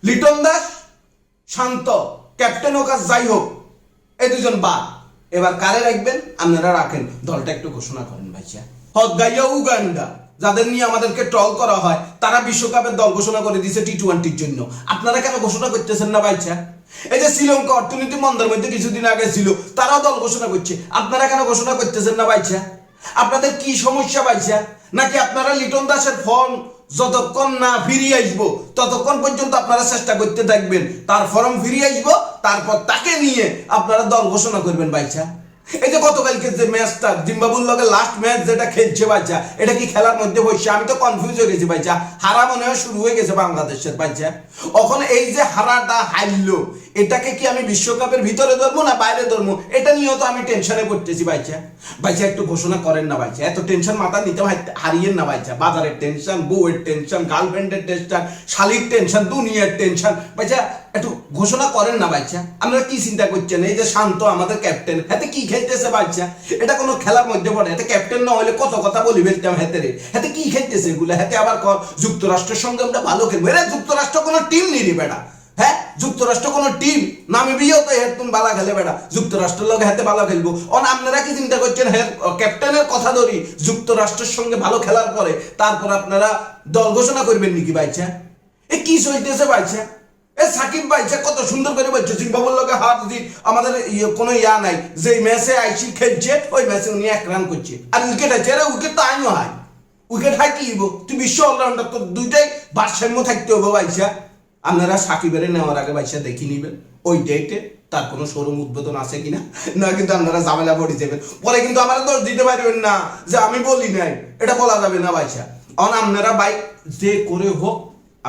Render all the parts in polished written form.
লিটন দাস, শান্ত, captain হোক আর যাই হোক, এই দুজন বাদ। এবার কারে রাখবেন? আপনারা রাখেন, দলটা একটু ঘোষণা করেন ভাইয়া। হদগাইয়া উগান্ডা, যাদের নিয়ে আমাদেরকে ট্রল করা হয়, তারা বিশ্বকাপের দল ঘোষণা করে দিয়েছে টি-20-র জন্য। আপনারা কেন ঘোষণা করতেছেন না ভাইয়া? এই যে শ্রীলঙ্কা অর্থনীতি মন্দার মধ্যে কিছুদিন আগে ছিল, তারাও দল ঘোষণা করছে, আপনারা কেন ঘোষণা করতেছেন না ভাইয়া? আপনাদের কি সমস্যা ভাইয়া? নাকি আপনারা লিটন দাসের ফর্ম যতক্ষণ না ফিরিয়ে আসবো ততক্ষণ পর্যন্ত আপনারা চেষ্টা করতে থাকবেন, তার ফর্ম ফিরিয়ে আসবো, তারপর তাকে নিয়ে আপনারা দল ঘোষণা করবেন ভাইয়া? এই যে গতকালকে যে ম্যাচটা জিম্বাবুর লগে লাস্ট ম্যাচ যেটা খেলছে বাচ্চা, এটা কি খেলার মধ্যে বসছে? আমি তো কনফিউজ হয়ে গেছি বাচ্চা। হারা মনে হয় শুরু হয়ে গেছে বাংলাদেশের বাচ্চা। এখন এই যে হারাটা হারলো, এটাকে কি আমি বিশ্বকাপের ভিতরে ধরবো না বাইরে ধরবো, এটা নিয়েও তো আমি টেনশনে পড়তেছি বাচ্চা। বাচ্চা একটু ঘোষণা করেন না বাচ্চা, এত টেনশন মাথা নিতে হারিয়েন না বাচ্চা। বাজারের টেনশন, বউয়ের টেনশন, গার্লফ্রেন্ডের টেনশন, শালির টেনশন, দুনিয়ার টেনশন, বাচ্চা একটু ঘোষণা করেন না বাচ্চা। আপনারা কি চিন্তা করছেন? এই যে শান্ত আমাদের ক্যাপ্টেন, হাতে কি খেলতেছে বাচ্চা? এটা কোনো খেলার মধ্যে পড়ে? হাতে ক্যাপ্টেন না হলে কত কথা বলি ফেলতাম হাতে রে। হাতে কি খেলতেছে এগুলো? হাতে আবার যুক্তরাষ্ট্রের সঙ্গে আমরা ভালো খেলবো। এরা যুক্তরাষ্ট্র কোনো টিম নেই রে বেটা। হ্যাঁ, যুক্তরাষ্ট্র কোনো টিম নামিবিয়াও তো তুমি বালা খেলে বেটা, যুক্তরাষ্ট্রের লোক হাতে ভালো খেলবো। আপনারা কি চিন্তা করছেন? হ্যাঁ, ক্যাপ্টেনের কথা ধরি, যুক্তরাষ্ট্রের সঙ্গে ভালো খেলার পরে তারপর আপনারা দল ঘোষণা করবেন নাকি বাইচা? এ কি চলতেছে বাইচা? এ সাকিব বাইচা কত সুন্দর করে বলছে জিম্বাবুর লগে হার যদি আমাদের কোনো ইয়া নাই, যে ম্যাচে আইসি খেলছে ওই ম্যাচে উনি 1 রান করছে আর উইকেট আছে। আরে উইকেট তো আইনও হয়, উইকেট হয় কি হইব? তুই বিশ্ব অলরাউন্ডার, তো দুইটাই ভারসাম্য থাকতে হবে বাইচা। আপনারা সাকিবের নেওয়ার আগে বাইসা দেখে নিবেন ওই ডেটে তার কোনো শোরুম উদ্বোধন আছে কিনা, না কিন্তু আপনারা ঝামেলা পড়ে যাবেন। পরে কিন্তু আমার দোষ দিতে পারবেন না যে আমি বলি নাই, এটা বলা যাবে না বাইসা। অন আপনারা বাইক যে করে হোক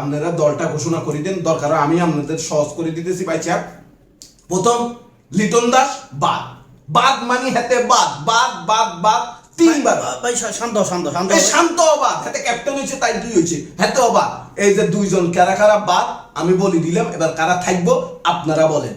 আপনারা দলটা ঘোষণা করে দেন, দরকার আমি আপনাদের সহজ করে দিতেছি বাইচা। প্রথম লিটন দাস বাদ, বাদ মানে হাতে বাদ, বাদ বাদ বাদ 3 বার। ভাই শান্ত শান্ত শান্ত শান্ত বাদ, হাতে ক্যাপ্টেন হয়েছে তাই কি হয়েছে, হাতে বাদ। এই যে দুইজন কারা কারা বাদ আমি বলি দিলাম, এবার কারা থাকবো আপনারা বলেন।